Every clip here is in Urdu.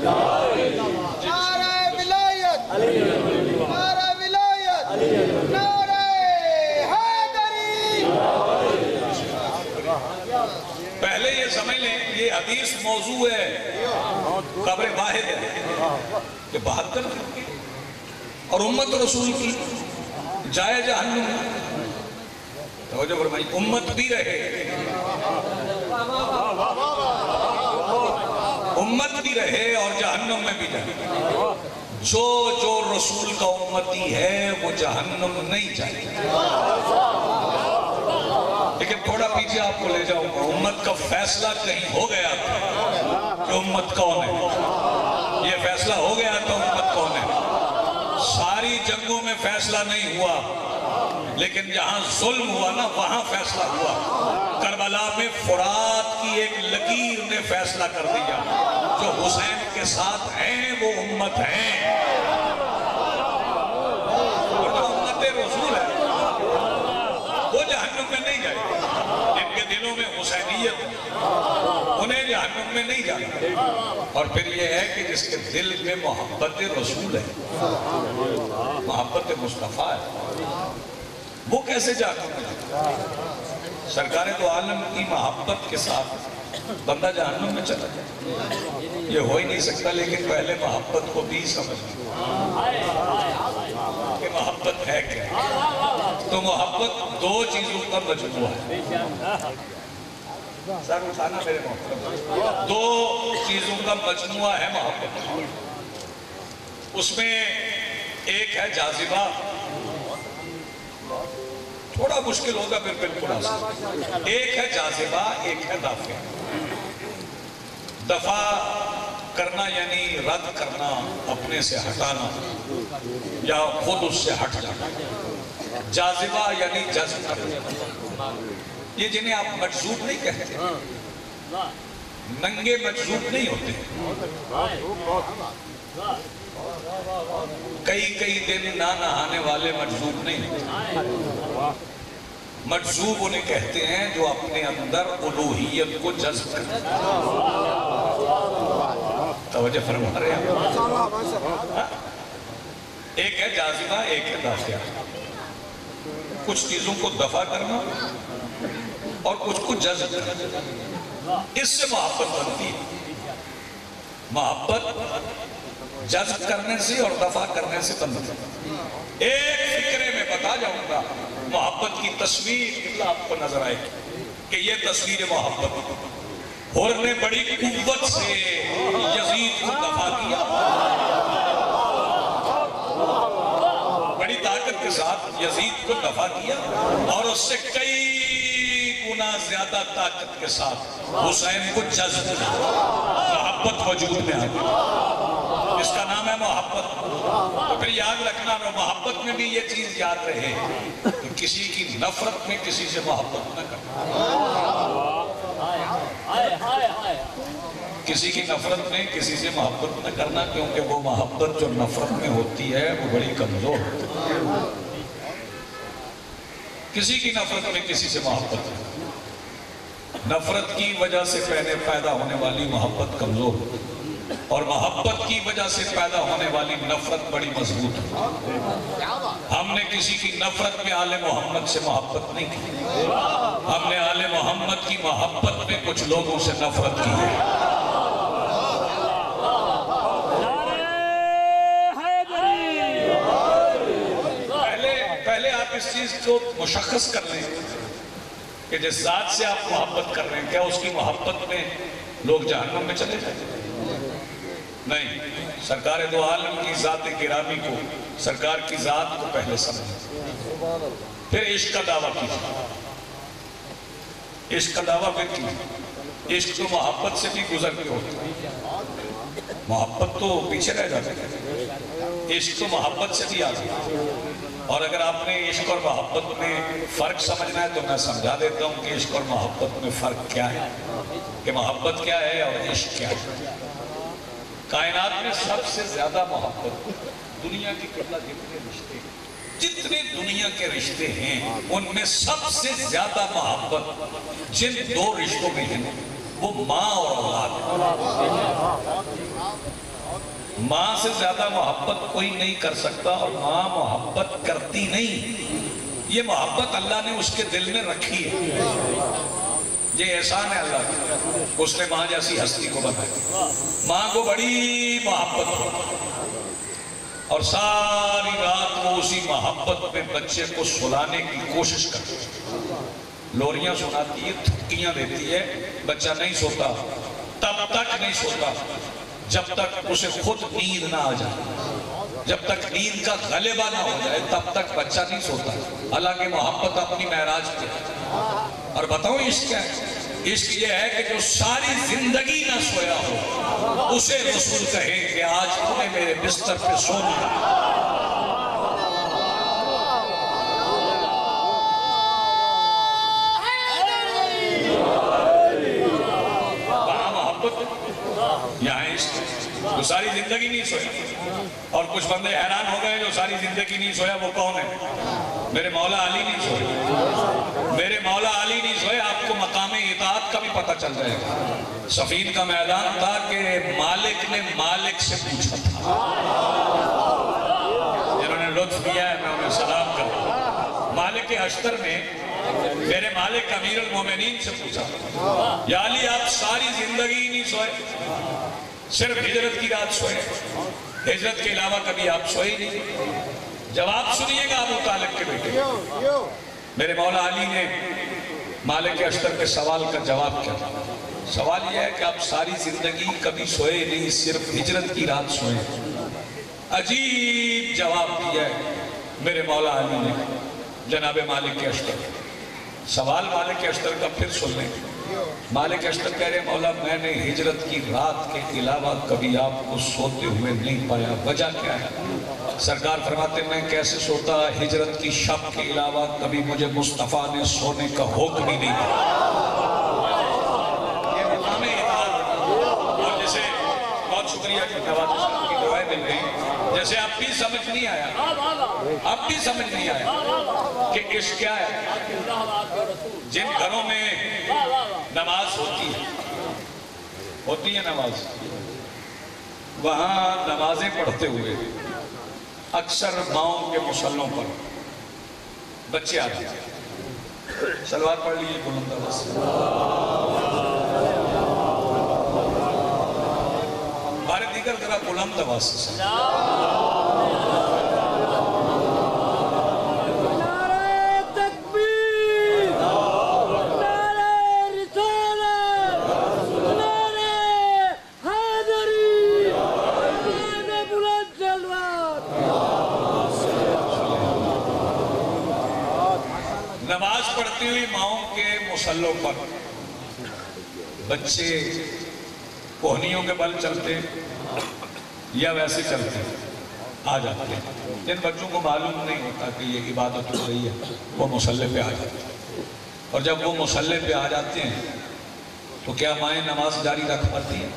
نعرہ ولایت، نعرہ ولایت، نعرہ حیدری۔ پہلے یہ سمجھ لیں یہ حدیث موضوع ہے، قبر واحد ہے کہ 72 فرقے اور امت رسول کی جائے جہنم۔ توجہ فرمائی، امت بھی رہے، امت بھی رہے اور جہنم میں بھی جائے۔ جو رسول کا امتی ہے وہ جہنم نہیں جائے۔ لیکن تھوڑا پیچھے آپ کو لے جاؤں گا، امت کا فیصلہ کہیں ہو گیا تھا کہ امت کون ہے، یہ فیصلہ ہو گیا تھا امت کون ہے۔ ساری جنگوں میں فیصلہ نہیں ہوا، لیکن جہاں ظلم ہوا نا وہاں فیصلہ ہوا۔ کربلا میں فرات کی ایک لکیر نے فیصلہ کر دیا، جو حسین کے ساتھ ہیں وہ امت ہیں، اور جو امت رسول ہے وہ جہنم میں نہیں جائے۔ جن کے دلوں میں حسینیت ہے انہیں جہنم میں نہیں جانا۔ اور پھر یہ ہے کہ جس کے دل میں محبت رسول ہے، محبت مصطفیٰ ہے، وہ کیسے جہنم میں جائے؟ سرکار دو عالم کی محبت کے ساتھ بندہ جہنم میں چلا جائے، یہ ہو ہی نہیں سکتا۔ لیکن پہلے محبت کو بھی سمجھ کہ محبت ہے کیا۔ تو محبت دو چیزوں کا مجموعہ ہے۔ سر اٹھانا میرے محبت، دو چیزوں کا مجموعہ ہے محبت۔ اس میں ایک ہے جاذبہ، تھوڑا مشکل ہوگا پھر بالکل آسان۔ ایک ہے جاذبہ، ایک ہے دافع۔ دفع کرنا یعنی رد کرنا، اپنے سے ہٹانا یا خود اس سے ہٹ جانا۔ جاذبہ یعنی جذب کرنا، یہ جنہیں آپ مجذوب نہیں کہتے، ننگے مجذوب نہیں ہوتے۔ کئی دن نہ نہانے والے مجذوب نہیں ہوتے۔ مجذوب انہیں کہتے ہیں جو اپنے اندر الوہیت کو جذب کرتے ہیں۔ توجہ فرما رہے ہیں؟ ایک ہے جاذبہ، ایک ہے دافع۔ کچھ چیزوں کو دفع کرنا اور کچھ کو جذب کرنا، اس سے محبت بنتی ہے۔ محبت جذب کرنے سے اور دفع کرنے سے بنتی ہے۔ ایک فکرے میں بتا جاؤں گا، محبت کی تصویر آپ کو نظر آئے کہ یہ تصویر محبت۔ حر نے بڑی قوت سے یزید کو دفع کیا، بڑی طاقت کے ساتھ یزید کو دفع کیا، اور اس سے کئی گنا زیادہ طاقت کے ساتھ حسین کو جذب کیا۔ محبت وجود میں آ گئی، اس کا نام ہے محبت۔ تو پھر یاد رکھنا، محبت میں بھی یہ چیز یاد رہے کہ کسی کی نفرت میں کسی سے محبت نہ کرنا، کسی کی نفرت میں کسی سے محبت نہ کرنا، کیونکہ وہ محبت جو نفرت میں ہوتی ہے وہ بڑی کمزور ہوتی ہے۔ کسی کی نفرت میں کسی سے محبت نہیں، نفرت کی وجہ سے پہلے پیدا ہونے والی محبت کمزور ہوتی ہے، اور محبت کی وجہ سے پیدا ہونے والی نفرت بڑی مضبوط ہے۔ ہم نے کسی کی نفرت میں آل محمد سے محبت نہیں کی، ہم نے آل محمد کی محبت میں کچھ لوگوں سے نفرت کی ہے۔ پہلے آپ اس چیز کو مشخص کر لیں کہ جس ذات سے آپ محبت کر رہے ہیں، کیا اس کی محبت میں لوگ جہنم میں چلے جائیں؟ نہیں، سرکار دو عالم کی ذات گرامی کو، سرکار کی ذات کو پہلے سمجھیں، پھر عشق کا دعویٰ کیجئے۔ عشق کا دعویٰ پھر کیجئے۔ عشق تو محبت سے بھی گزر کے ہوتا ہے، محبت تو پیچھے رہ جاتی ہے، عشق تو محبت سے بھی آتی ہے۔ اور اگر آپ نے عشق اور محبت میں فرق سمجھنا ہے تو میں سمجھا دیتا ہوں کہ عشق اور محبت میں فرق کیا ہے، کہ محبت کیا ہے اور عشق کیا ہے۔ کائنات میں سب سے زیادہ محبت دنیا کی جتنے دنیا کے رشتے ہیں ان میں سب سے زیادہ محبت جن دو رشتوں میں ہیں وہ ماں اور اولاد ہے۔ ماں سے زیادہ محبت کوئی نہیں کر سکتا، اور ماں محبت کرتی نہیں، یہ محبت اللہ نے اس کے دل میں رکھی ہے، یہ احسان ہے اللہ کا، اس نے ماں جیسی ہستی کو بنایا۔ ماں کو بڑی محبت ہو، اور ساری رات وہ اسی محبت میں بچے کو سلانے کی کوشش کرتی ہے، لوریاں سناتی ہے، تھپکیاں دیتی ہے، بچہ نہیں سوتا، تب تک نہیں سوتا جب تک اسے خود نیند نہ آ جائے، جب تک نیند کا غلبہ نہ ہو جائے تب تک بچہ نہیں سوتا۔ اللہ کی محبت اپنی معراج پہ، اور بتاؤں عشق کیا ہے؟ عشق یہ ہے کہ جو ساری زندگی نہ سویا ہو اسے رسول کہے کہ آج تم نے میرے بستر پہ سونا۔ وہاں محبت، یہاں عشق، جو ساری زندگی نہیں سویا۔ اور کچھ بندے حیران ہو گئے جو ساری زندگی نہیں سویا وہ کون ہے؟ میرے مولا علی نہیں سوئے، میرے مولا علی نہیں سوئے۔ آپ کو مقام اطاعت کا بھی پتہ چل جائے گا۔ صفین کا میدان تھا کہ مالک نے مالک سے پوچھا تھا، جنہوں نے لطف کیا ہے میں انہیں سلام کرتا۔ مالک اشتر نے میرے مالک امیر المومنین سے پوچھا، یا علی آپ ساری زندگی نہیں سوئے، صرف ہجرت کی رات سوئے، ہجرت کے علاوہ کبھی آپ سوئے نہیں؟ جواب سنیے گا ابو طالب کے بیٹے۔ میرے مولا علی نے مالک اشتر کے سوال کا جواب کیا؟ سوال یہ ہے کہ آپ ساری زندگی کبھی سوئے نہیں، صرف ہجرت کی رات سوئے۔ عجیب جواب دیا ہے میرے مولا علی نے جناب مالک اشتر۔ سوال مالک اشتر کا پھر سن لیں۔ مالک اشتر کہہ رہے مولا میں نے ہجرت کی رات کے علاوہ کبھی آپ کو سوتے ہوئے نہیں پایا، وجہ کیا ہے؟ سرکار فرماتے میں کیسے سوتا، ہجرت کی شب کے علاوہ کبھی مجھے مصطفیٰ نے سونے کا حکم ہی نہیں دیا۔ یہ مقام اطاعت، اور جیسے بہت شکریہ کہ نواز صاحب کی دعائیں مل گئی، جیسے اب بھی سمجھ نہیں آیا، اب بھی سمجھ نہیں آیا کہ عشق کیا ہے۔ جن گھروں میں نماز ہوتی ہے نماز، وہاں نمازیں پڑھتے ہوئے اکثر ماؤں کے مصلوں پر بچے آتے ہیں۔ سلوات پڑھ لیجیے بلند آواز سے۔ ہمارے دیگر ذرا بلند آواز سے۔ نماز پڑھتی ہوئی ماؤں کے مصلوں پر بچے کوہنیوں کے بل چلتے یا ویسے چلتے آ جاتے ہیں۔ جن بچوں کو معلوم نہیں ہوتا کہ یہ عبادت ہو رہی ہے وہ مصلے پہ آ جاتے ہیں، اور جب وہ مصلے پہ آ جاتے ہیں تو کیا مائیں نماز جاری رکھ پاتی ہیں؟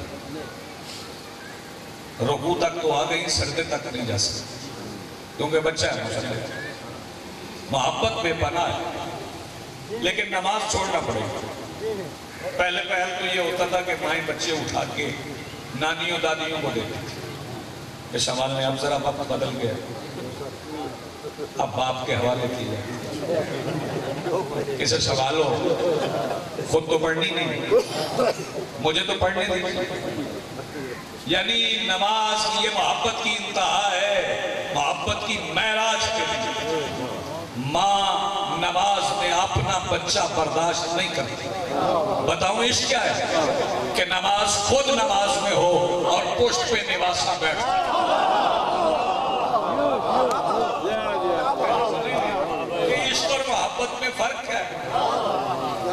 رکوع تک تو آ گئی، سجدے تک نہیں جا سکتی کیونکہ بچہ ہے مصلے پہ۔ محبت بے پناہ ہے لیکن نماز چھوڑنا پڑے گا۔ پہلے تو یہ ہوتا تھا کہ مائیں بچے اٹھا کے نانیوں دادیوں کو دیتی تھی کہ سنبھالنے، اب ذرا وقت بدل گیا، اب باپ کے حوالے کیا، اسے سنبھالو، خود تو پڑھنی نہیں، مجھے تو پڑھنے دیجیے۔ یعنی نماز کی یہ محبت کی انتہا ہے، محبت کی معراج کے لیے۔ ماں نماز میں اپنا بچہ برداشت نہیں کرتی۔ بتاؤں عشق کیا ہے؟ کہ نماز خود نماز میں ہو اور پشت پہ نواسا بیٹھ۔ عشق اور محبت میں فرق ہے۔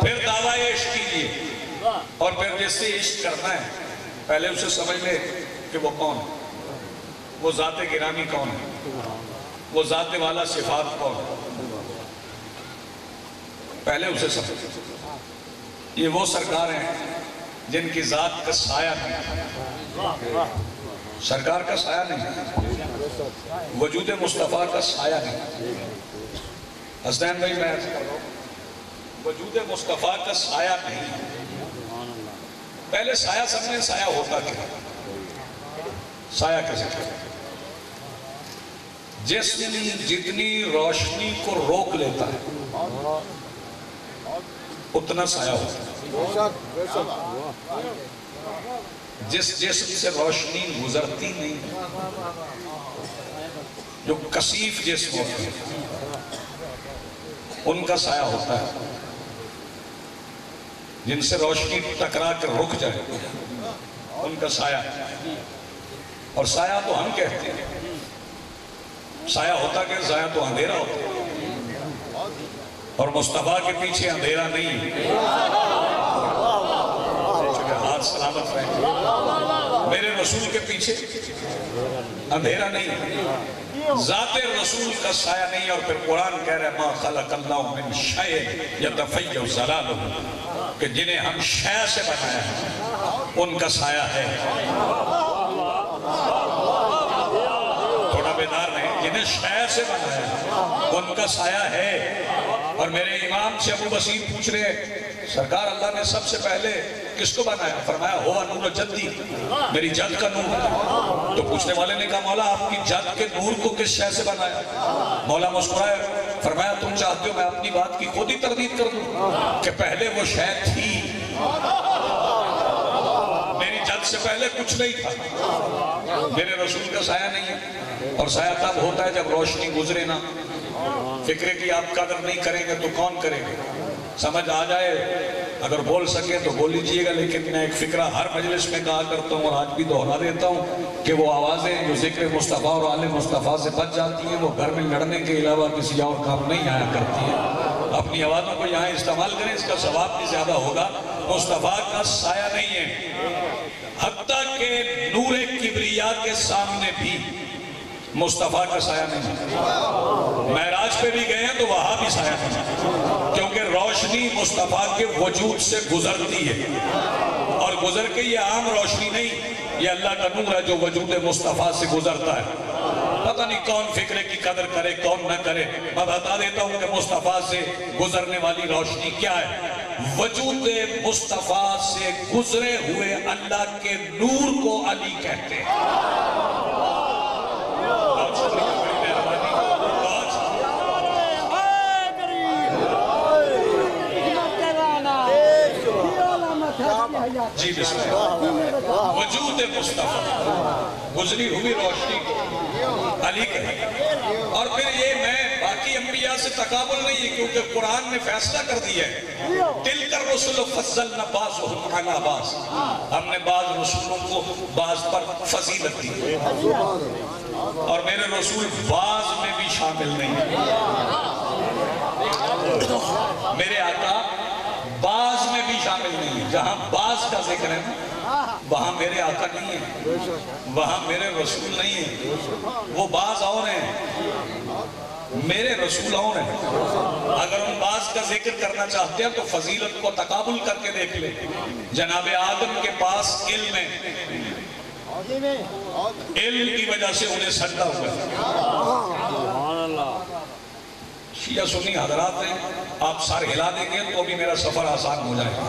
پھر دعویٰ عشق کیجیے، اور پھر جس سے عشق کرنا ہے پہلے اسے سمجھ لے کہ وہ کون ہے، وہ ذات گرامی کون ہے، وہ ذات والا صفات کون ہے، پہلے اسے سمجھ۔ یہ وہ سرکار ہیں جن کی ذات کا سایہ نہیں، سرکار کا سایہ نہیں، وجود مصطفیٰ کا سایہ نہیں۔ حسین بھائی میں عرض کر رہا ہوں، وجود مصطفیٰ کا سایہ نہیں۔ پہلے سایہ سمجھیں، سایہ ہوتا کیا؟ سایہ کیسے کہتے ہیں؟ جسم جتنی روشنی کو روک لیتا ہے اتنا سایہ ہوتا ہے. جس جسم سے روشنی گزرتی نہیں، جو کثیف جسم ہوتے ہیں ان کا سایہ ہوتا ہے. جن سے روشنی ٹکرا کر رک جائے ان کا سایہ. اور سایہ تو ہم کہتے ہیں، سایہ ہوتا کہ سایہ تو اندھیرا ہوتا ہے، اور مصطفیٰ کے پیچھے اندھیرا نہیں ہے. ہاتھ سلامت رہے. میرے رسول کے پیچھے اندھیرا نہیں ہے، ذات رسول کا سایہ نہیں. اور پھر قرآن کہہ رہے ما خلق اللہ من شیء یتفیع ظلالہ، کہ جنہیں ہم شے سے بنایا ہے ان کا سایہ ہے. تھوڑا بیدار رہیں، جنہیں شے سے بنایا ہے ان کا سایہ ہے. اور میرے امام سے ابو بصیر پوچھ رہے ہیں سرکار اللہ نے سب سے پہلے کس کو بنایا؟ فرمایا ہوا نور جدی، میری جد کا نور. تو پوچھنے والے نے کہا مولا آپ کی جد کے نور کو کس شے سے بنایا؟ مولا مسکرائے، فرمایا تم چاہتے ہو میں اپنی بات کی خود ہی تردید کر دوں کہ پہلے وہ شے تھی، میری جد سے پہلے کچھ نہیں تھا. میرے رسول کا سایہ نہیں ہے. اور سایہ تب ہوتا ہے جب روشنی گزرے نا. فکرے کی آپ قدر نہیں کریں گے تو کون کرے گا؟ سمجھ آ جائے اگر بول سکے تو بول لیجئے گا. لیکن میں ایک فکرہ ہر مجلس میں کہا کرتا ہوں اور آج بھی دہرا دیتا ہوں کہ وہ آوازیں جو ذکر مصطفیٰ اور آل مصطفیٰ سے بچ جاتی ہیں وہ گھر میں لڑنے کے علاوہ کسی اور کام نہیں آیا کرتی ہیں. اپنی آوازوں کو یہاں استعمال کریں، اس کا ثواب بھی زیادہ ہوگا. مصطفیٰ کا سایہ نہیں ہے، حتیٰ کہ نور کبریا کے سامنے بھی مصطفیٰ کا سایہ نہیں ہے. معراج پہ بھی گئے ہیں تو وہاں بھی سایہ نہیں ہے، کیونکہ روشنی مصطفیٰ کے وجود سے گزرتی ہے. اور گزر کے یہ عام روشنی نہیں، یہ اللہ کا نور ہے جو وجود مصطفیٰ سے گزرتا ہے. پتہ نہیں کون فکرے کی قدر کرے کون نہ کرے. میں بتا دیتا ہوں کہ مصطفیٰ سے گزرنے والی روشنی کیا ہے. وجود مصطفیٰ سے گزرے ہوئے اللہ کے نور کو علی کہتے ہیں. جی بسم اللہ. وجود مصطفیٰ گزری ہوئی روشنی کو علی کہتے. اور پھر یہ میں باقی انبیاء سے تقابل نہیں ہے، کیونکہ قرآن نے فیصلہ کر دیا ہے تِلْكَ الرُّسُلُ فَضَّلْنَا بَعْضُهُمْ عَلَىٰ بَعْضٍ، ہم نے بعض رسولوں کو بعض پر فضیلت دی. اور میرے رسول بعض میں بھی شامل نہیں ہے. میرے آقا بعض میں بھی شامل نہیں ہے. جہاں بعض کا ذکر ہے وہاں میرے آقا نہیں ہے، وہاں میرے رسول نہیں ہے. وہ بعض اور ہیں، میرے رسول اور ہیں. اگر ہم بعض کا ذکر کرنا چاہتے ہیں تو فضیلت کو تقابل کر کے دیکھ لیں. جناب آدم کے پاس علم ہے، علم کی وجہ سے انہیں سجدہ ہوا. شیعہ سنی حضرات ہیں، آپ سر ہلا دیں گے تو بھی میرا سفر آسان ہو جائے گا.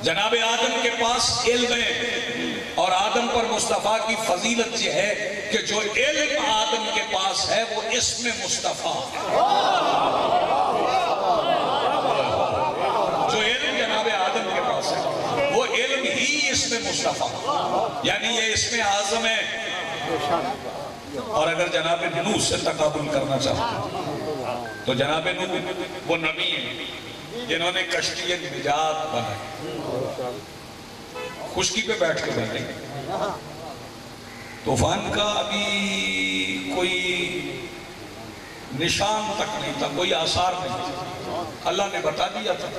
جناب آدم کے پاس علم ہے، اور آدم پر مصطفیٰ کی فضیلت یہ ہے کہ جو علم آدم کے پاس ہے وہ اسم مصطفیٰ. جو علم جناب آدم کے پاس ہے وہ علم ہی اسم مصطفیٰ، یعنی یہ اسم اعظم ہے. اور اگر جناب نوح سے تقابل کرنا چاہتے تو جناب نوح وہ نبی ہیں جنہوں نے کشتی نجات بنائی. خشکی پہ بیٹھ کے بیٹھے، طوفان کا ابھی کوئی نشان تک نہیں تھا، کوئی آثار نہیں تھا. اللہ نے بتا دیا تھا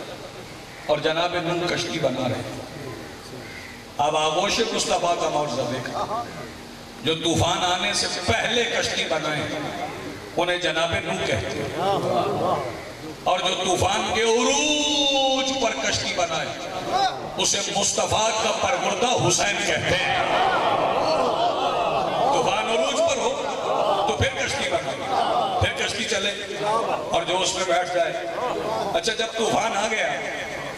اور جناب نوح کشتی بنا رہے. اب آغوش مصطفیٰ کا معجزہ دیکھا. جو طوفان آنے سے پہلے کشتی بنائے انہیں جناب نوح کہتے ہیں، اور جو طوفان کے عروج پر کشتی بنائے اسے مصطفیٰ کا پروردہ حسین کہتے ہیں. طوفان عروج پر ہو تو پھر کشتی بنائے، پھر کشتی چلے اور جو اس میں بیٹھ جائے. اچھا جب طوفان آ گیا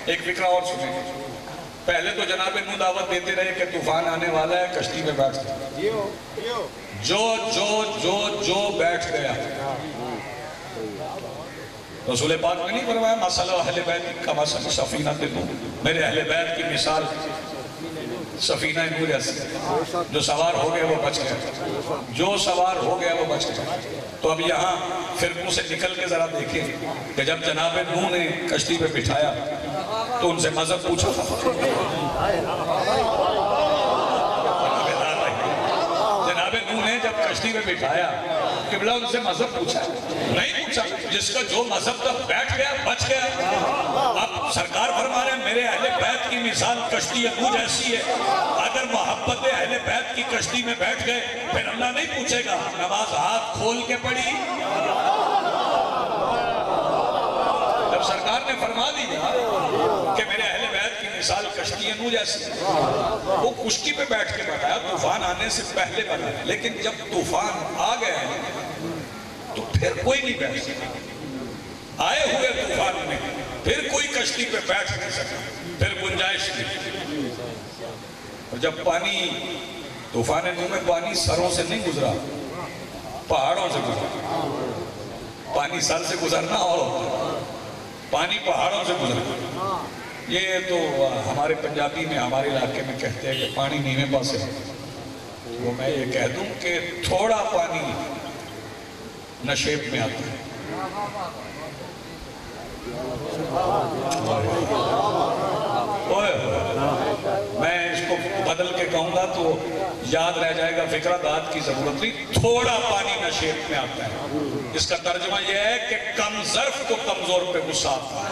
ایک فکرہ اور سنیں. پہلے تو جناب نو دعوت دیتے رہے کہ طوفان آنے والا ہے، کشتی میں بیٹھ گئے، جو بیٹھ گیا۔ رسول پاک نے نہیں فرمایا مسئلہ اہل بیت کا مسئلہ سفینہ نوح، میرے اہل بیت کی مثال سفینہ نوح جیسی، جو سوار ہو گئے وہ بچ گئے، جو سوار ہو گیا وہ بچ گیا۔ تو اب یہاں فرقوں سے نکل کے ذرا دیکھیں کہ جب جناب نوح نے کشتی پہ بٹھایا تو ان سے مذہب پوچھا تھا، جناب نوح نے جب کشتی پہ بٹھایا قبلہ ان سے مذہب پوچھا نہیں پوچھا، جس کا جو مذہب تک بیٹھ گیا بچ گیا۔ اب سرکار فرما رہے ہیں میرے اہل بیت کی مثال کشتی نوح جیسی ہے، اگر محبت اہل بیت کی کشتی میں بیٹھ گئے پھر اللہ نہیں پوچھے گا نماز ہاتھ کھول کے پڑھی؟ جب سرکار نے فرما دیا کہ میرے اہل بیت کی مثال کشتی نوح جیسی ہے، وہ کشتی پہ بیٹھ کے بتایا، طوفان آنے سے پہلے بتایا، لیکن جب طوفان آ گئے تو پھر کوئی نہیں بیٹھ سکا، آئے ہوئے طوفان میں پھر کوئی کشتی پہ بیٹھ نہیں سکا، پھر گنجائش نہیں۔ اور جب پانی طوفان نوح میں پانی سروں سے نہیں گزرا، پہاڑوں سے گزرا، پانی سر سے گزرنا اور ہوتا ہے، پانی پہاڑوں سے گزرا۔ یہ تو ہمارے پنجابی میں ہمارے علاقے میں کہتے ہیں کہ پانی نیوے پاسے ہے، وہ میں یہ کہہ دوں کہ تھوڑا پانی نشیب میں آتا ہے۔ میں اس کو بدل کے کہوں گا تو یاد رہ جائے گا، فکرہ داد کی ضرورت نہیں، تھوڑا پانی نشیب میں آتا ہے۔ اس کا ترجمہ یہ ہے کہ کم ظرف کو کمزور پہ غصہ آتا ہے۔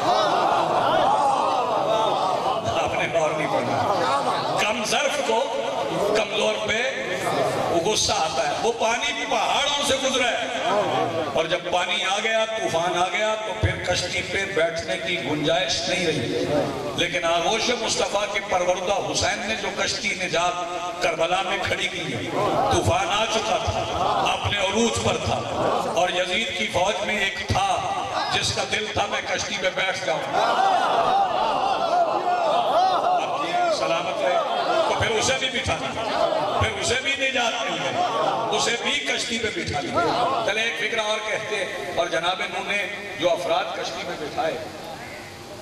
آپ نے غور نہیں پڑھا، کم ظرف کو کمزور پہ وہ غصہ آتا ہے۔ وہ پانی پہاڑوں سے گزرا ہے، اور جب پانی آ گیا، طوفان آ گیا تو پھر کشتی پہ بیٹھنے کی گنجائش نہیں رہی۔ لیکن آغوش مصطفیٰ کے پروردہ حسین نے جو کشتی نجات کربلا میں کھڑی کی ہے، طوفان آ چکا تھا، اپنے عروج پر تھا، اور یزید کی فوج میں ایک تھا جس کا دل تھا میں کشتی پہ بیٹھ جاؤں، اب جی سلامت رہے، تو پھر اسے بھی بٹھا لیا، پھر اسے بھی نجات مل گئی، اسے بھی کشتی پہ بٹھا لیا۔ چلے ایک فکرہ اور کہتے، اور جناب نوح نے جو افراد کشتی میں بٹھائے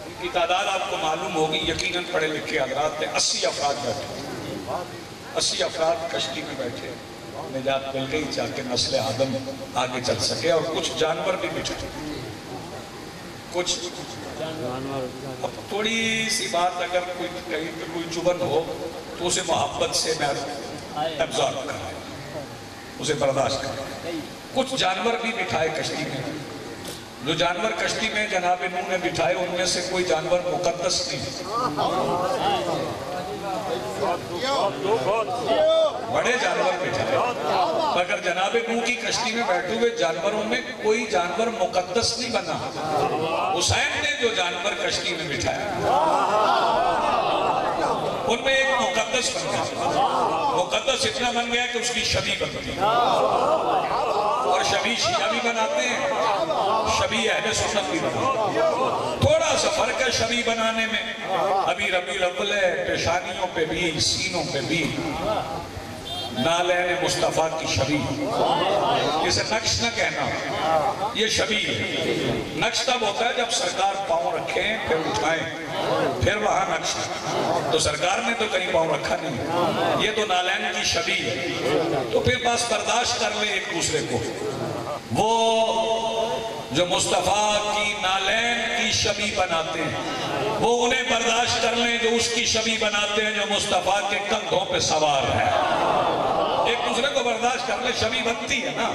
ان کی تعداد آپ کو معلوم ہوگی، یقیناً پڑھے لکھے حضرات تھے، 80 افراد بیٹھے، 80 افراد کشتی میں بیٹھے، نجات مل گئی تاکہ نسل آدم آگے چل سکے، اور کچھ جانور بھی بٹھے، کچھ اب تھوڑی سی بات اگر کہیں پہ کوئی چبن ہو تو اسے محبت سے میں ابزارب کریں، اسے برداشت کریں۔ کچھ جانور بھی بٹھائے کشتی میں، جو جانور کشتی میں جناب نوح نے بٹھائے ان میں سے کوئی جانور مقدس نہیں، بڑے جانور بٹھائے، مگر جناب نوح کی کشتی میں بیٹھے ہوئے جانوروں میں کوئی جانور مقدس نہیں بنا۔ حسین نے جو جانور کشتی میں بٹھایا ان میں ایک مقدس بن گیا، مقدس اتنا بن گیا کہ اس کی شبیہ بنتی ہے، اور شبیہ شیعہ بھی بناتے ہیں، شبیہ اہل سنت بھی بناتے ہیں۔ تھوڑا سا فرق ہے شبیہ بنانے میں، ابھی ربیع الاول ہے، پیشانیوں پہ بھی سینوں پہ بھی نالین مصطفیٰ کی شبیہ، اسے نقش نہ کہنا، یہ شبیہ ہے۔ نقش تب ہوتا ہے جب سرکار پاؤں رکھیں پھر اٹھائیں پھر وہاں نقش، تو سرکار نے تو کہیں پاؤں رکھا نہیں، یہ تو نالین کی شبیہ ہے، تو پھر بس برداشت کر لیں ایک دوسرے کو۔ وہ جو مصطفیٰ کی نالین کی شبیہ بناتے ہیں وہ انہیں برداشت کر لیں جو اس کی شبیہ بناتے ہیں جو مصطفیٰ کے کندھوں پہ سوار ہے۔ ایک دوسرے کو برداشت کر لیں، شبیہ بنتی ہے نا،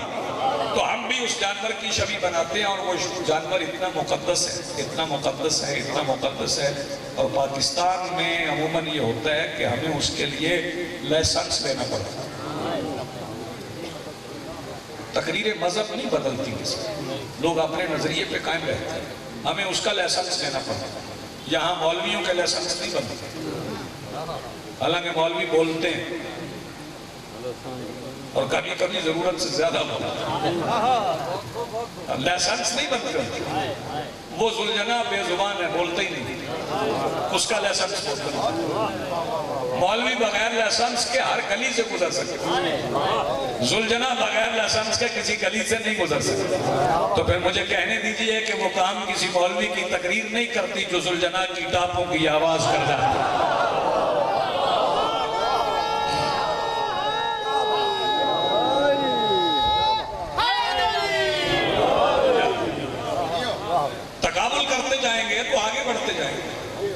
تو ہم بھی اس جانور کی شبیہ بناتے ہیں، اور وہ جانور اتنا مقدس ہے، اتنا مقدس ہے، اتنا مقدس ہے، اور پاکستان میں عموماً یہ ہوتا ہے کہ ہمیں اس کے لیے لائسنس لینا پڑتا ہے۔ تقریر مذہب نہیں بدلتی کسی، لوگ اپنے نظریے پہ قائم رہتے ہیں، ہمیں اس کا لائسنس لینا پڑتا ہے۔ یہاں مولویوں کے لائسنس نہیں بنتے، حالانکہ مولوی بولتے ہیں اور کبھی کبھی ضرورت سے زیادہ بولتے ہیں، لائسنس نہیں بنتے، وہ ذوالجناح بے زبان ہے، بولتے ہی نہیں، اس کا لائسنس ہوتا ہے۔ مولوی بغیر لائسنس کے ہر گلی سے گزر سکتے، زلجنا بغیر لائسنس کے کسی گلی سے نہیں گزر سکتے۔ تو پھر مجھے کہنے دیجئے کہ وہ کام کسی مولوی کی تقریر نہیں کرتی جو زلجنا کی ٹاپوں کی آواز کر جاتی۔ تقابل کرتے جائیں گے تو آگے بڑھتے جائیں گے۔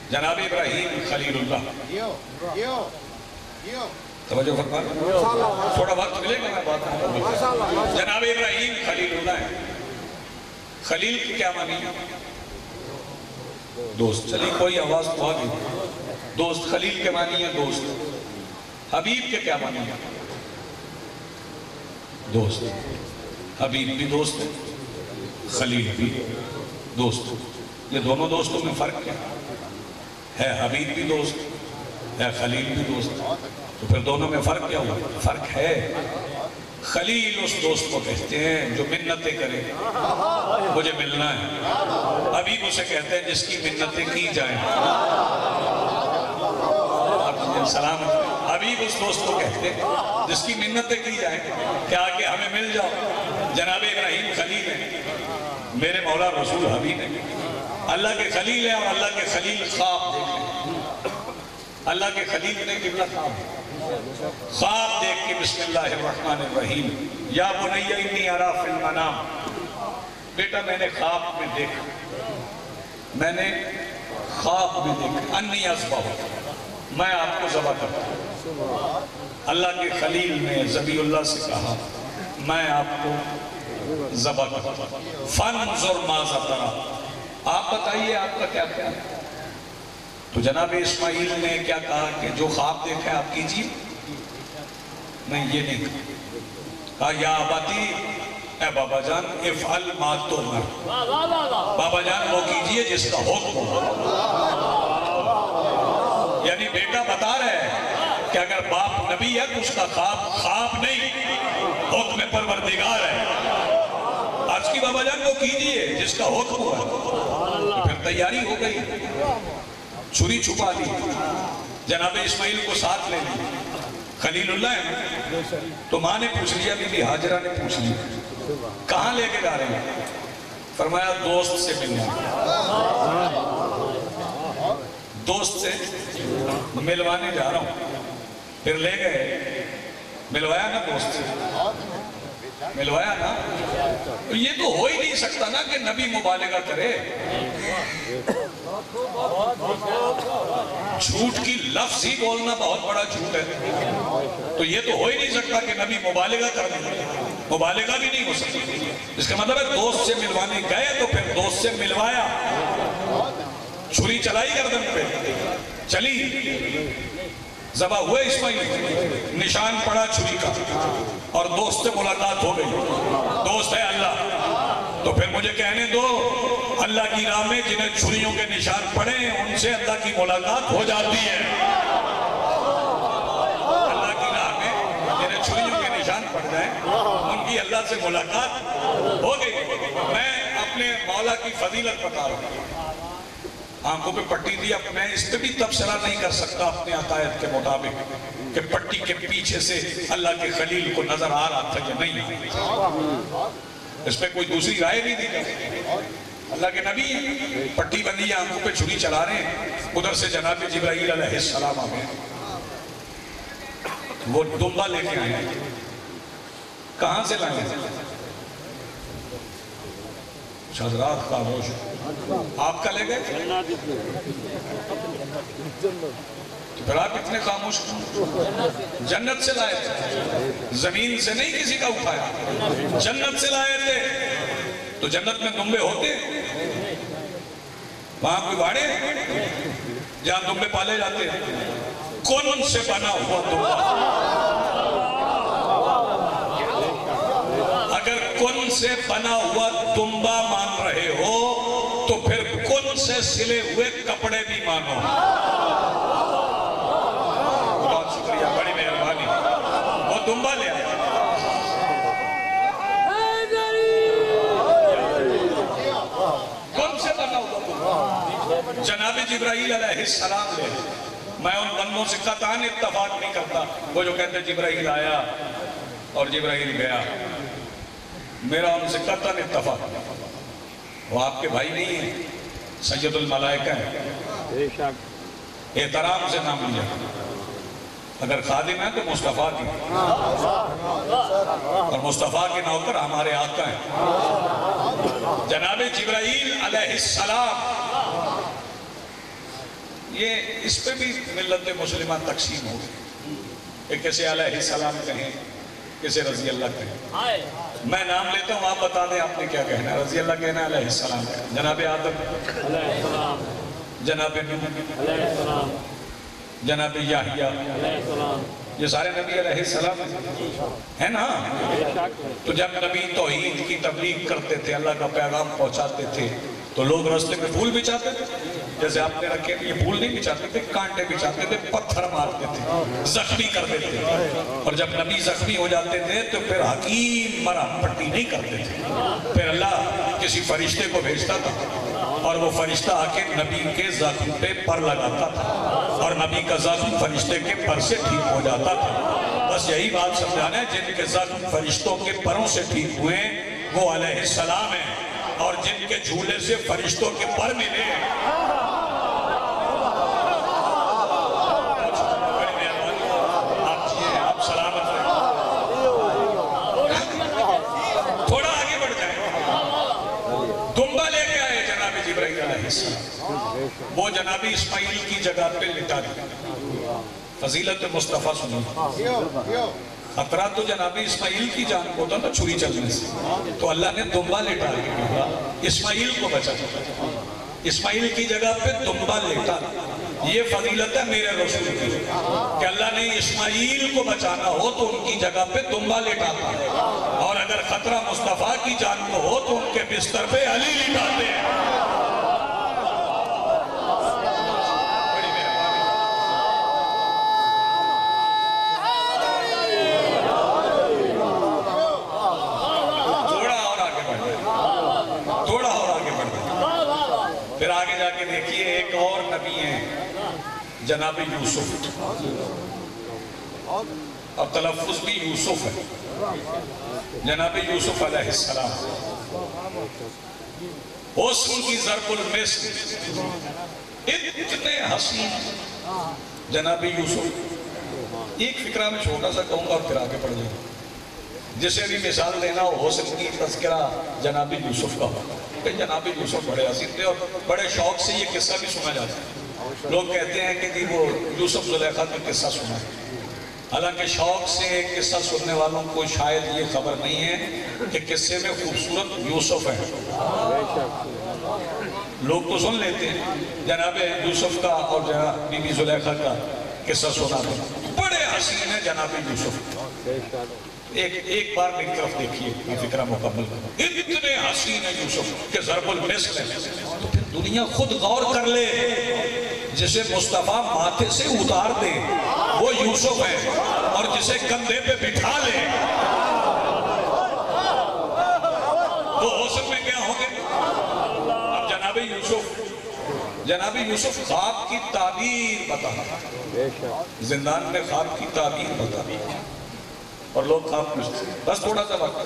جناب ابراہیم خلیل اللہ، توجہ فرمائیں، تھوڑا وقت ملے گا میں بات کروں۔ جناب ابراہیم خلیل اللہ ہے۔ خلیل کی کیا معنی ہے؟ دوست۔ چلیے کوئی آواز تو آگئی۔ دوست، خلیل کے معنی ہے دوست۔ حبیب کے کیا معنی ہے؟ دوست۔ حبیب بھی دوست ہے، خلیل بھی دوست۔ یہ دونوں دوستوں میں فرق کیا ہے؟ حبیب بھی دوست ہے، خلیل بھی دوست، تو پھر دونوں میں فرق کیا ہوا؟ فرق ہے۔ خلیل اس دوست کو کہتے ہیں جو منتیں کرے، مجھے ملنا ہے۔ حبیب اسے کہتے ہیں جس کی منتیں کی جائیں۔ سلام۔ حبیب اس دوست کو کہتے ہیں جس کی منتیں کی جائیں کہ آگے ہمیں مل جاؤ۔ جناب ابراہیم خلیل ہیں، میرے مولا رسول حبیب ہیں، اللہ کے خلیل ہیں، اور اللہ کے خلیل خواب دیکھیں۔ اللہ کے خلیل نے قبلہ خواب دیکھ کے بسم اللہ الرحمن الرحیم، یا بنی انی ارا فی المنام، بیٹا میں نے خواب میں دیکھا، میں نے خواب میں دیکھا، انی اذبح، میں آپ کو ذبح کرتا ہوں۔ اللہ کے خلیل نے ذبیح اللہ سے کہا میں آپ کو ذبح کرتا ہوں۔ فانظر ماذا تری، آپ بتائیے آپ کا کیا خیال ہے؟ تو جناب اسماعیل نے کیا کہا کہ جو خواب دیکھا ہے آپ کیجیے؟ نہیں، یہ نہیں کہا۔ یا اباتی، اے بابا جان، افعل ما تؤمر، بابا جان وہ کیجیے جس کا حکم ہو۔ یعنی بیٹا بتا رہے ہیں کہ اگر باپ نبی ہے تو اس کا خواب نہیں، حکم پروردگار ہے۔ آج کی بابا جان وہ کیجیے جس کا حکم ہوا۔ پھر تیاری ہو گئی، چھری چھپا لی، جناب اسماعیل کو ساتھ لے لی۔ خلیل اللہ ہے تو ماں نے پوچھ لیا، بی بی حاجرہ نے پوچھ لیا کہاں لے کے جا رہے ہیں؟ فرمایا دوست سے ملنے، دوست سے ملوانے جا رہا ہوں۔ پھر لے گئے، ملوایا نا دوست سے، ملوایا نا۔ یہ تو ہو ہی نہیں سکتا نا کہ نبی مبالغہ کرے، جھوٹ کی لفظ ہی بولنا بہت بڑا جھوٹ ہے، تو یہ تو ہو ہی نہیں سکتا کہ نبی مبالغہ کر دے، مبالغہ بھی نہیں ہو سکتی۔ اس کا مطلب ہے دوست سے ملوانے گئے تو پھر دوست سے ملوایا، چھری چلائی گردن پہ، چلی، ذبح ہوئے اسماعیل، نشان پڑا چھری کا، اور دوست سے ملاقات ہو گئی۔ دوست ہے اللہ، تو پھر مجھے کہنے دو اللہ کی راہ میں جنہیں چھریوں کے نشان پڑے ان سے اللہ کی ملاقات ہو جاتی ہے۔ اللہ کی راہ میں جنہیں چھریوں کے نشان پڑ جائیں ان کی اللہ سے ملاقات ہو گئی۔ میں اپنے مولا کی فضیلت بتا رہا ہوں، آنکھوں پہ پٹی دی، اب میں اس پہ بھی تبصرہ نہیں کر سکتا اپنے عقائد کے مطابق کہ پٹی کے پیچھے سے اللہ کے خلیل کو نظر آ رہا تھا یا نہیں آ رہا، اس پہ کوئی دوسری رائے نہیں دی جاتی۔ اللہ کے نبی ہیں، پٹی بندی ہے، آنکھوں پہ چھری چلا رہے ہیں، ادھر سے جناب جبرائیل علیہ السلام آ گئے، وہ دمبا لے کے آئے ہیں۔ کہاں سے لائے ہیں؟ حضرات خاموش، آپ کا لے گئے تو پھر آپ اتنے خاموش، جنت سے لائے تھے، زمین سے نہیں کسی کا اٹھایا، جنت سے لائے تھے۔ تو جنت میں دمبے ہوتے، وہاں کوئی واڑے جہاں دمبے پالے جاتے ہیں، کون سے بنا ہوا دمبا؟ اگر کن سے بنا ہوا دمبا مان رہے ہو تو پھر کن سے سلے ہوئے کپڑے بھی مانو۔ بہت شکریہ، بڑی مہربانی، وہ دمبا لے آئے۔ کن سے بنا ہوا دمبا، جبرائیل علیہ السلام لے میں ان بندوں سے قطعاً اتفاق نہیں کرتا وہ جو کہتے جبرائیل آیا اور جبرائیل گیا، میرا ان سے قطعاً اتفاق نہیں، وہ آپ کے بھائی نہیں ہیں، سید الملائکہ ہیں، احترام سے نام لیا، اگر خادم ہے تو مصطفیٰ کی، اور مصطفیٰ کے نوکر ہمارے آقا ہیں جناب جبرائیل علیہ السلام۔ یہ اس پہ بھی ملت مسلمہ تقسیم ہو گئی کہ کسے علیہ السلام کہیں، کسے رضی اللہ کہیں۔ میں نام لیتا ہوں، آپ بتا دیں آپ نے کیا کہنا ہے، رضی اللہ کہنا ہے، علیہ السلام کہنا ہے۔ جناب آدم علیہ السلام، جناب نوح علیہ السلام، جناب یحییٰ علیہ السلام، یہ سارے نبی علیہ السلام ہیں نا؟ تو جب نبی توحید کی تبلیغ کرتے تھے، اللہ کا پیغام پہنچاتے تھے تو لوگ راستے میں پھول بچھاتے تھے، جیسے آپ نے رکھے یہ پھول نہیں بچھاتے تھے، کانٹے بچھاتے تھے، پتھر مارتے تھے، زخمی کر دیتے تھے، اور جب نبی زخمی ہو جاتے تھے تو پھر حکیم مرہم پٹی نہیں کرتے تھے، پھر اللہ کسی فرشتے کو بھیجتا تھا اور وہ فرشتہ آ کے نبی کے زخم پہ پر لگاتا تھا اور نبی کا زخم فرشتے کے پر سے ٹھیک ہو جاتا تھا۔ بس یہی بات سمجھانا ہے، جن کے زخم فرشتوں کے پروں سے ٹھیک ہوئے وہ علیہ السلام ہیں، اور جن کے جھولے سے فرشتوں کے پر ملے آپ سلامت رہیں، تھوڑا آگے بڑھ جائیں۔ دمبا لے کے آئے جناب جبرائیل علیہ السلام، وہ جناب اسماعیل کی جگہ پہ لٹا دیا۔ فضیلت مصطفیٰ سنو، خطرہ تو جناب اسماعیل کی جان کو تھا نا چھری چلنے سے، تو اللہ نے دمبا لٹا دیا، اسماعیل کو بچا دیا، اسماعیل کی جگہ پہ دمبا لٹا۔ یہ فضیلت ہے میرے رسول کی کہ اللہ نے اسماعیل کو بچانا ہو تو ان کی جگہ پہ دمبا لٹاتا ہے، اور اگر خطرہ مصطفیٰ کی جان کو ہو تو ان کے بستر پہ علی لٹاتے ہیں۔ پھر آگے جا کے دیکھیے ایک اور نبی ہیں جناب یوسف، اب تلفظ بھی یوسف ہے، جناب یوسف علیہ السلام، حسن کی ضرب المثل، اتنے حسین جناب یوسف۔ ایک فکرہ میں چھوٹا سا کہوں گا اور پھر آگے پڑھ جائیں، جسے بھی مثال دینا ہو حسن کی تذکرہ جناب یوسف کا ہوگا کہ جناب یوسف بڑے حسین تھے، اور بڑے شوق سے یہ قصہ بھی سنا جاتا ہے۔ لوگ کہتے ہیں کہ وہ یوسف زلیخا کا قصہ سنا ہے، حالانکہ شوق سے قصہ سننے والوں کو شاید یہ خبر نہیں ہے کہ قصے میں خوبصورت یوسف ہے۔ لوگ تو سن لیتے ہیں جناب یوسف کا اور جناب بی بی زلیخا کا قصہ سنا تھا، بڑے حسین ہیں جناب یوسف۔ ایک بار میری طرف دیکھیے، یہ فکرہ مکمل کرو، اتنے حسین ہے یوسف کہ ضرب المثل ہے، تو پھر دنیا خود غور کر لے، جسے مصطفیٰ ماتھے سے اتار دے وہ یوسف ہے، اور جسے کندھے پہ بٹھا لے تو حسن میں کیا ہوں گے۔ اب جناب یوسف خواب کی تعبیر بتا، زندان میں خواب کی تعبیر بتا، اور لوگ خواب پوچھتے ہیں، بس تھوڑا سا وقت۔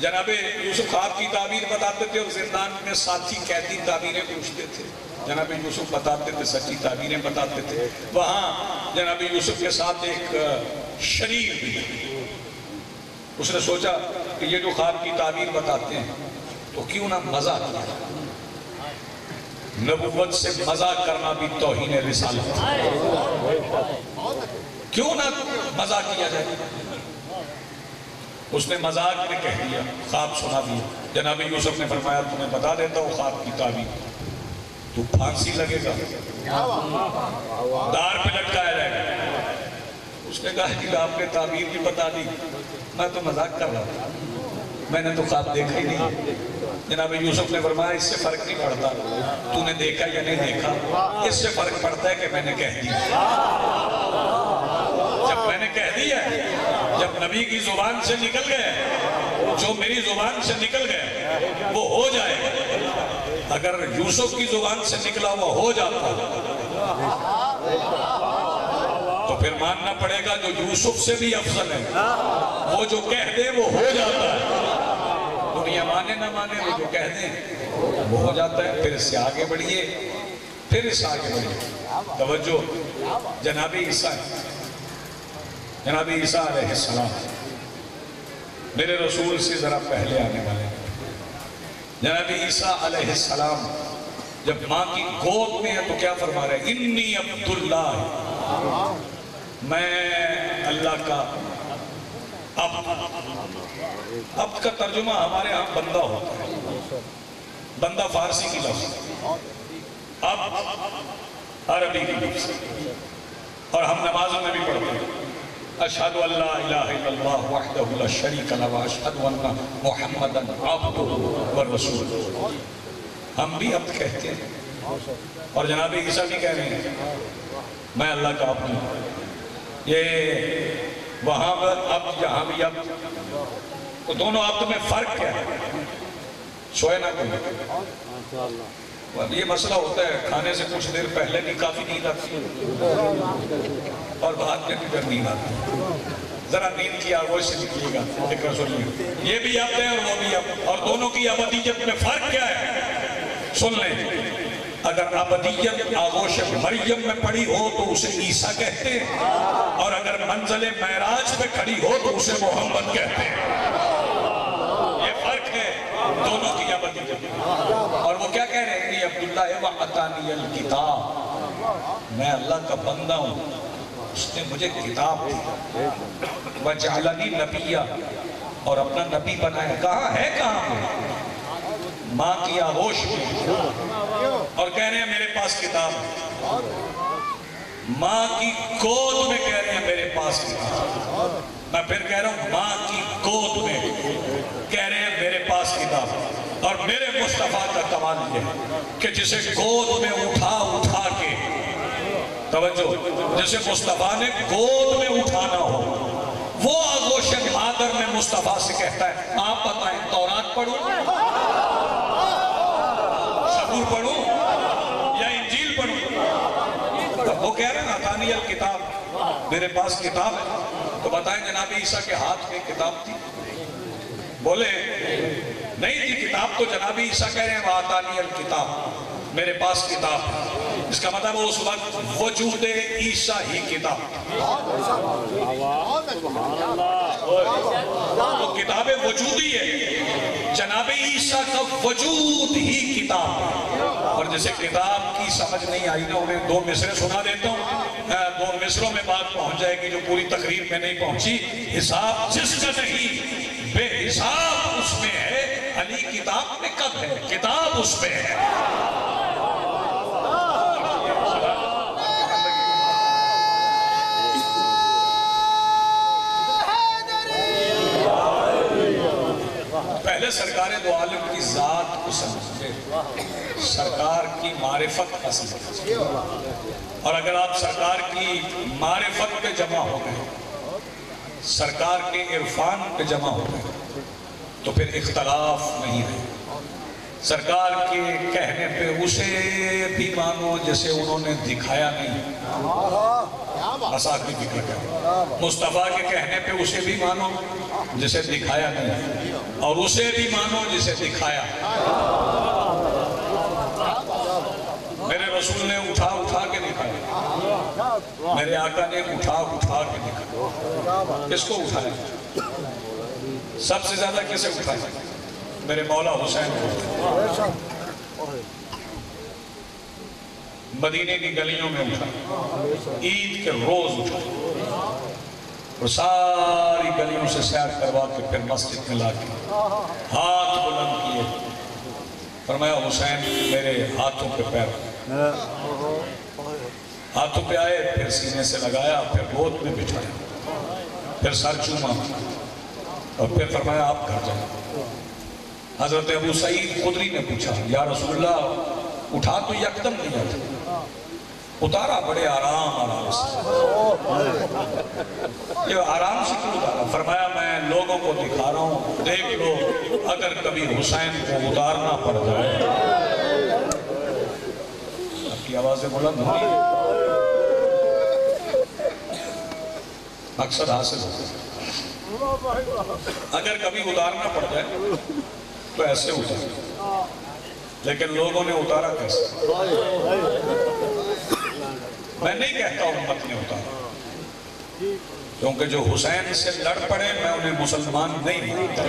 جناب یوسف خواب کی تعبیر بتاتے تھے اور زندان میں ساتھی قیدی تعبیریں پوچھتے تھے، جناب یوسف بتاتے تھے، سچی تعبیریں بتاتے تھے۔ وہاں جناب یوسف کے ساتھ ایک شریر بھی، اس نے سوچا کہ یہ جو خواب کی تعبیر بتاتے ہیں تو کیوں نہ مزاق کیا، نبوت سے مزاق کرنا بھی توہین رسالت، کیوں نہ مزاق کیا جائے۔ اس نے مزاق میں کہہ دیا، خواب سنا دیا۔ جناب یوسف نے فرمایا تمہیں بتا دیتا ہوں خواب کی تعبیر، تو پھانسی لگے گا، دار پہ لٹکایا جائے گا۔ اس نے کہا کہ آپ نے تعبیر بھی بتا دی، میں تو مزاق کر رہا تھا، میں نے تو خواب دیکھا ہی نہیں۔ جناب یوسف نے فرمایا اس سے فرق نہیں پڑتا تو نے دیکھا یا نہیں دیکھا، اس سے فرق پڑتا ہے کہ میں نے کہہ دیا۔ جب میں نے کہہ دیا، جب نبی کی زبان سے نکل گئے، جو میری زبان سے نکل گئے وہ ہو جائے گا، اگر یوسف کی زبان سے نکلا ہوا ہو جاتا تو پھر ماننا پڑے گا جو یوسف سے بھی افضل ہے، وہ جو کہہ دے وہ ہو جاتا ہے، دنیا مانے نہ مانے وہ جو کہہ دیں وہ ہو جاتا ہے۔ پھر اس سے آگے بڑھیے، پھر اس سے آگے بڑھیے، توجہ، جناب عیسیٰ علیہ السلام میرے رسول سے ذرا پہلے آنے والے ہیں۔ جناب عیسیٰ علیہ السلام جب ماں کی گود میں ہے تو کیا فرما رہے ہیں؟ انی عبداللہ، میں اللہ کا اب کا ترجمہ ہمارے ہاں بندہ ہوتا ہے، بندہ فارسی کی لفظ، اب عربی کی لفظ، اور ہم نمازوں میں بھی پڑھتے ہیں اشہد ان لا الہ الا اللہ وحدہ لا شریک لہ واشہد ان محمدا عبدہ ورسولہ، ہم بھی عبد کہتے ہیں اور جناب عیسیٰ بھی کہہ رہے ہیں میں اللہ کا عبد ہوں۔ یہ وہاں پر عبد، یہاں بھی عبد، تو دونوں عبد میں فرق کیا ہے؟ سوئے نہ کوئی، یہ مسئلہ ہوتا ہے کھانے سے کچھ دیر پہلے بھی کافی نیند آتی اور بعد میں بھی نیند آتی، ذرا نیند کی آغوش سے نکلیے گا، ذکر سنیے، یہ بھی عبد ہے اور وہ بھی عبد، اور دونوں کی ابدیت میں فرق کیا ہے؟ سن لیں، اگر ابدیت آغوش مریم میں پڑی ہو تو اسے عیسیٰ کہتے ہیں، اور اگر منزل معراج پہ کھڑی ہو تو اسے محمد کہتے ہیں، یہ فرق ہے دونوں کی ابدیت۔ اور وہ کیا کہہ رہے ہیں؟ عبداللہ وَعَطَانِيَ الْكِتَابِ، میں اللہ کا بندہ ہوں، اس نے مجھے کتاب دی، وَجَعَلَنِي نَبِيًّا، اور اپنا نبی بنایا۔ کہاں ہے؟ کہاں ہے؟ ماں کی آغوش میں، اور کہہ رہے ہیں میرے پاس کتاب ہے، ماں کی گود میں کہہ رہے ہیں میرے پاس کتاب، میں پھر کہہ رہا ہوں ماں کی گود میں کہہ رہے ہیں میرے پاس کتاب، اور میرے مصطفیٰ کا کمال یہ ہے کہ جسے گود میں اٹھا کے، توجہ، جسے مصطفیٰ نے گود میں اٹھانا ہو، وہ آغوش مادر میں مصطفیٰ سے کہتا ہے آپ بتائیں تورات پڑھوں، زبور پڑھوں یا انجیل پڑھوں؟ وہ کہہ رہے ہیں عطانی الکتاب، میرے پاس کتاب ہے، تو بتائیں جناب عیسیٰ کے ہاتھ میں کتاب تھی؟ بولے نہیں تھی کتاب، تو جناب عیسیٰ کہہ رہے ہیں وَعَطَانِيَ الْكِتَابِ، میرے پاس کتاب ہے، اس کا مطلب اس وقت وجود عیسیٰ ہی کتاب، وہ کتاب وجودی ہے، جناب عیسیٰ کا وجود ہی کتاب ہے۔ اور جسے کتاب کی سمجھ نہیں آئی نا، انہیں دو مصرے سنا دیتا ہوں، دو مصروں میں بات پہنچ جائے گی جو پوری تقریر میں نہیں پہنچی۔ حساب جس کا نہیں بے حساب اس میں ہے، علی کتاب میں کب ہے؟ کتاب اس میں ہے۔ پہلے سرکار دو عالم کی ذات کو سمجھے، سرکار کی معرفت کا سمجھے، اور اگر آپ سرکار کی معرفت پہ جمع ہو گئے، سرکار کے عرفان پہ جمع ہو گئے، تو پھر اختلاف نہیں رہے۔ سرکار کے کہنے پہ اسے بھی مانو جسے انہوں نے دکھایا نہیں، مساق کی فکر ہے، مصطفیٰ کے کہنے پہ اسے بھی مانو جسے دکھایا نہیں، اور اسے بھی مانو جسے دکھایا۔ میرے رسول نے اٹھا کے دکھایا، میرے آقا نے اٹھا کے دکھایا۔ کس کو اٹھایا؟ سب سے زیادہ کسے اٹھایا؟ میرے مولا حسین کو۔ مدینے کی گلیوں میں اٹھا، عید کے روز اٹھا، اور ساری گلیوں سے سیر کروا کے پھر مسجد میں لا کے ہاتھ بلند کیے، فرمایا حسین میرے ہاتھوں پہ پیر، ہاتھوں پہ آئے، پھر سینے سے لگایا، پھر گود میں بٹھایا، پھر سر چوما، اور پھر فرمایا آپ گھر جائیں۔ حضرت ابو سعید خدری نے پوچھا یا رسول اللہ اٹھا تو یکدم دیا تھا، اتارا بڑے آرام سے. یہ آرام سے کیوں اتارا؟ فرمایا میں لوگوں کو دکھا رہا ہوں، دیکھ لو اگر کبھی حسین کو اتارنا پڑ جائے. آپ کی آوازیں بلند ہوئی، مقصد حاصل ہو. اگر کبھی اتارنا پڑ جائے تو ایسے اتارا، لیکن لوگوں نے اتارا کیسے؟ میں نہیں کہتا امت نے اتارا، کیونکہ جو حسین سے لڑ پڑے میں انہیں مسلمان نہیں مانتا،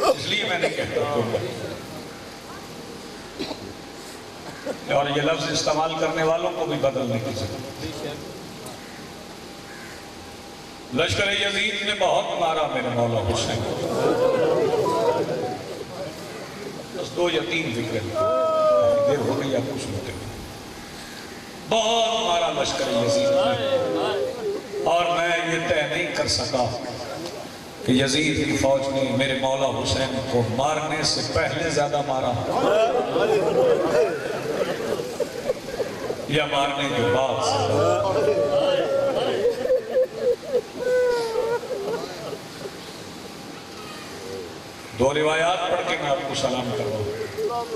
اس لیے میں نہیں کہتا. اور یہ لفظ استعمال کرنے والوں کو بھی بدلنے کی ضرورت. لشکر یزید نے بہت مارا میرے مولا حسین. بس 2 یا 3 فکریں دیر ہو گئی آپ کو سنتے ہیں. بہت مارا لشکر یزید نے، اور میں یہ طے نہیں کر سکا کہ یزید کی فوج نے میرے مولا حسین کو مارنے سے پہلے زیادہ مارا یا مارنے کے بعد سے. دو روایات پڑھ کے میں آپ کو سلام کر رہا ہوں.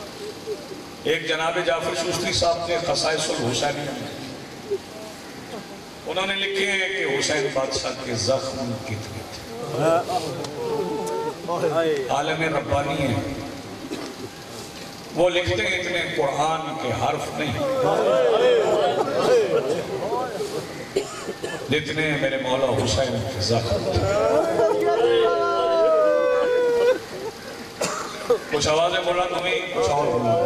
ایک جناب جعفر شوستی صاحب کے خصائص الحسینی، انہوں نے لکھے ہیں کہ حسین بادشاہ کے زخم کتنے تھے. عالم ربانی ہیں، وہ لکھتے ہیں اتنے قرآن کے حرف نہیں جتنے میرے مولا حسین کے زخم تھے. کچھ آوازیں بلند ہوئی، کچھ اور بلند.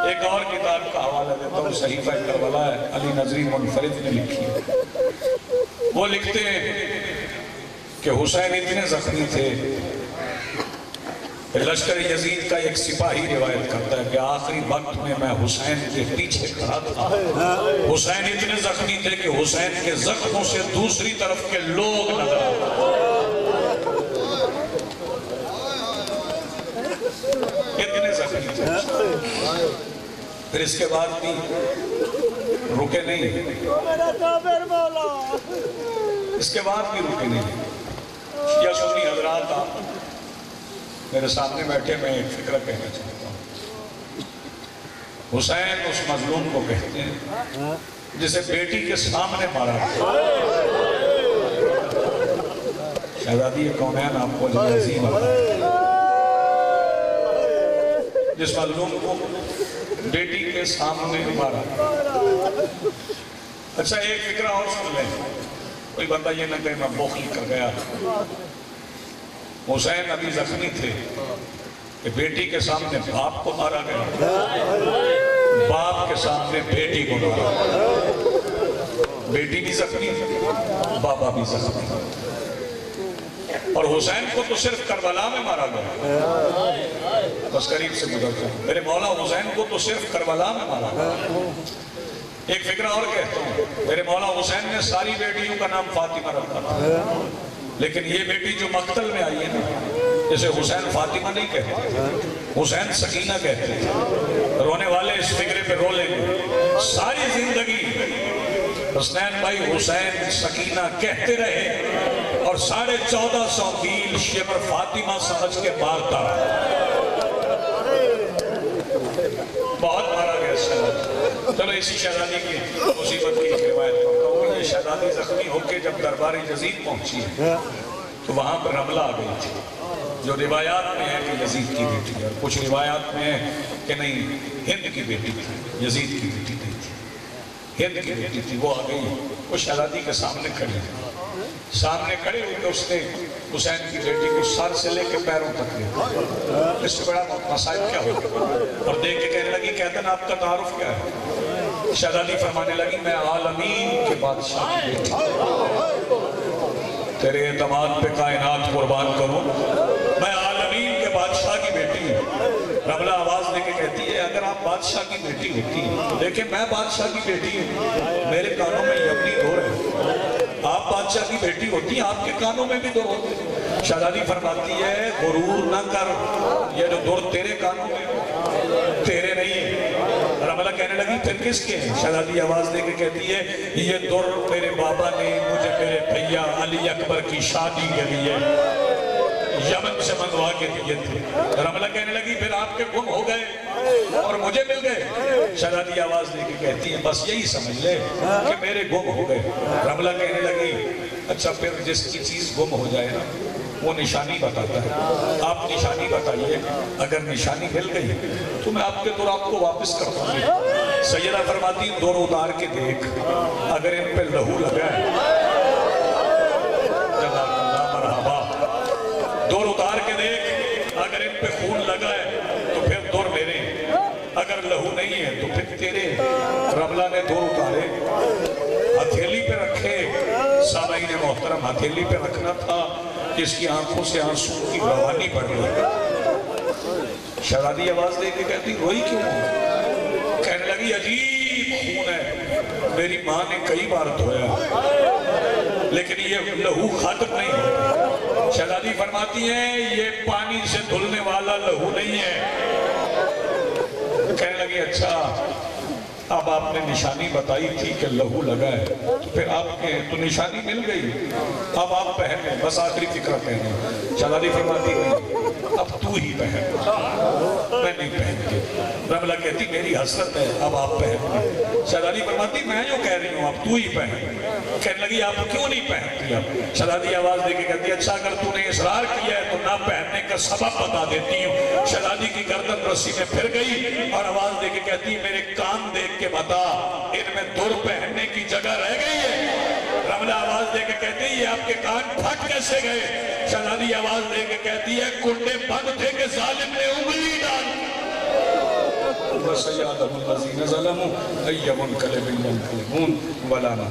ایک اور کتاب کا حوالہ دیتا ہوں، صحیفہ کربلا ہے، علی نظری منفرد نے لکھی ہے. وہ لکھتے ہیں کہ حسین اتنے زخمی تھے کہ لشکر یزید کا ایک سپاہی روایت کرتا ہے کہ آخری وقت میں حسین کے پیچھے کھڑا تھا. حسین اتنے زخمی تھے کہ حسین کے زخموں سے دوسری طرف کے لوگ نظر آتے. اتنے زخمی تھے. پھر اس کے بعد بھی رکے نہیں، اس کے بعد بھی رکے نہیں. یا سنی حضرات، آپ میرے سامنے بیٹھے، میں ایک فکرہ کہنا چاہتا ہوں. حسین اس مظلوم کو کہتے ہیں جسے بیٹی کے سامنے مارا. شہزادی کونین آپ کو جو عظیم ہے، جس مظلوم کو بیٹی کے سامنے مارا. اچھا ایک فکرہ اور سن لیں، کوئی بندہ یہ نہ کہے میں بخل کر گیا. حسین ابھی زخمی تھے کہ بیٹی کے سامنے باپ کو مارا گیا، باپ کے سامنے بیٹی کو مارا. بیٹی بھی زخمی بابا بھی زخمی. اور حسین کو تو صرف کربلا میں مارا گیا. بس قریب سے گزر جائیں. میرے مولا حسین کو تو صرف کربلا میں مارا گیا. ایک فکرہ اور کہتا ہوں، میرے مولا حسین نے ساری بیٹیوں کا نام فاطمہ رکھا تھا، لیکن یہ بیٹی جو مقتل میں آئی ہے نا، جسے حسین فاطمہ نہیں کہتے، حسین سکینہ کہتے ہیں. رونے والے اس فکرے پہ رو لیں گے. ساری زندگی حسین بھائی حسین سکینہ کہتے رہے اور 1450 میل شبر فاطمہ سمجھ کے مارتا رہا. بہت مارا گیا شہزادی. چلو اسی شہزادی کی مصیبت کی ایک روایت پڑھتا ہوں. یہ شہزادی زخمی ہو کے جب دربار یزید پہنچی ہے تو وہاں پر رملہ آ گئی تھی، جو روایات میں ہے کہ یزید کی بیٹی ہے، اور کچھ روایات میں ہے کہ نہیں ہند کی بیٹی تھی، یزید کی بیٹی نہیں تھی، ہند کی بیٹی تھی. وہ آ گئی، وہ شہزادی کے سامنے کھڑی ہے. سامنے کھڑے ہوئے کہ اس نے حسین کی بیٹی کو سر سے لے کے پیروں تک لیا. اس سے بڑا مسائل کیا ہوگا؟ اور دیکھ کے کہنے لگی کہتے ہیں آپ کا تعارف کیا ہے؟ شہزادی فرمانے لگی میں عالمین کے بادشاہ کی بیٹی، تیرے اعتماد پہ کائنات قربان کروں، میں عالمین کے بادشاہ کی بیٹی ہوں. رملہ آواز دے کے کہتی ہے اگر آپ بادشاہ کی بیٹی ہوتی ہیں، دیکھیں میں بادشاہ کی بیٹی ہوں، میرے کانوں میں یمنی دور ہے، آپ بادشاہ بادشاہ کی بیٹی ہوتی ہیں، آپ کے کانوں میں بھی در ہوتے ہیں۔ شہزادی فرماتی ہے غرور نہ کر، یہ جو در تیرے کانوں میں تیرے نہیں ہیں۔ رملہ کہنے لگی پھر کس کے ہیں؟ شہزادی آواز دے کے کہتی ہے یہ در میرے بابا نے مجھے میرے بھیا علی اکبر کی شادی کے لیے یمن سے منگوا کے دیے تھے۔ رملہ کہنے لگی پھر آپ کے گم ہو گئے اور مجھے مل گئے؟ شہزادی آواز دے کے کہتی ہے بس یہی سمجھ لے کہ میرے گم ہو گئے۔ رملہ کہنے لگی اچھا پھر جس کی چیز گم ہو جائے نا وہ نشانی بتاتا ہے، آپ نشانی بتائیے، اگر نشانی مل گئی تو میں آپ کے در آپ کو واپس کر دوں گی۔ سیدہ فرماتی دور اتار کے دیکھ، اگر ان پہ لہو لگا ہے، جزاک اللہ مرحبا، دور اتار کے دیکھ، اگر ان پہ خون لگا ہے تو پھر دور میرے، اگر لہو نہیں ہے تو پھر تیرے۔ رملہ نے دور اتارے، ہتھیلی پہ رکھے، سامعین محترم ہتھیلی پہ رکھنا تھا، جس کی آنکھوں سے آنسو کی روانی پڑ گئی۔ شہزادی آواز دے کے کہتی روئی کیوں ہو؟ کہنے لگی عجیب خون ہے، میری ماں نے کئی بار دھویا لیکن یہ لہو ختم نہیں ہوتا۔ شہزادی فرماتی ہیں یہ پانی سے دھلنے والا لہو نہیں ہے۔ کہنے لگی اچھا اب آپ نے نشانی بتائی تھی کہ لہو لگا ہے تو پھر آپ کے تو نشانی مل گئی، اب آپ پہن لیں، بس آخری فکر کہنے۔ شہزادی فرماتی نہیں اب تو ہی پہن، میں نہیں پہنتی۔ رملہ کہتی میری حسرت ہے اب آپ پہن لیں۔ شہزادی فرماتی میں جو کہہ رہی ہوں اب تو ہی پہن۔ کہنے لگی آپ کیوں نہیں پہنتی اب؟ شہزادی آواز دے کے کہتی اچھا اگر تو نے اصرار کیا ہے تو نہ پہننے کا سبب بتا دیتی ہوں۔ شہزادی کی گردن رسی میں پھر گئی اور آواز دے کے کہتی میرے کان دیکھ کہ بتا ان میں در پہننے کی جگہ رہ گئی ہے؟ رملہ آواز دے کے کہتی ہے یہ آپ کے کان پھٹ کیسے گئے؟ شہزادی آواز دے کے کہتی ہے کنڈے بند تھے کہ ظالم نے انگلی ڈال۔ وَسَيَعْلَمُ الَّذِينَ ظَلَمُوا أَيَّ مُنْقَلِبٍ يَنْقَلِبُونَ وَلَا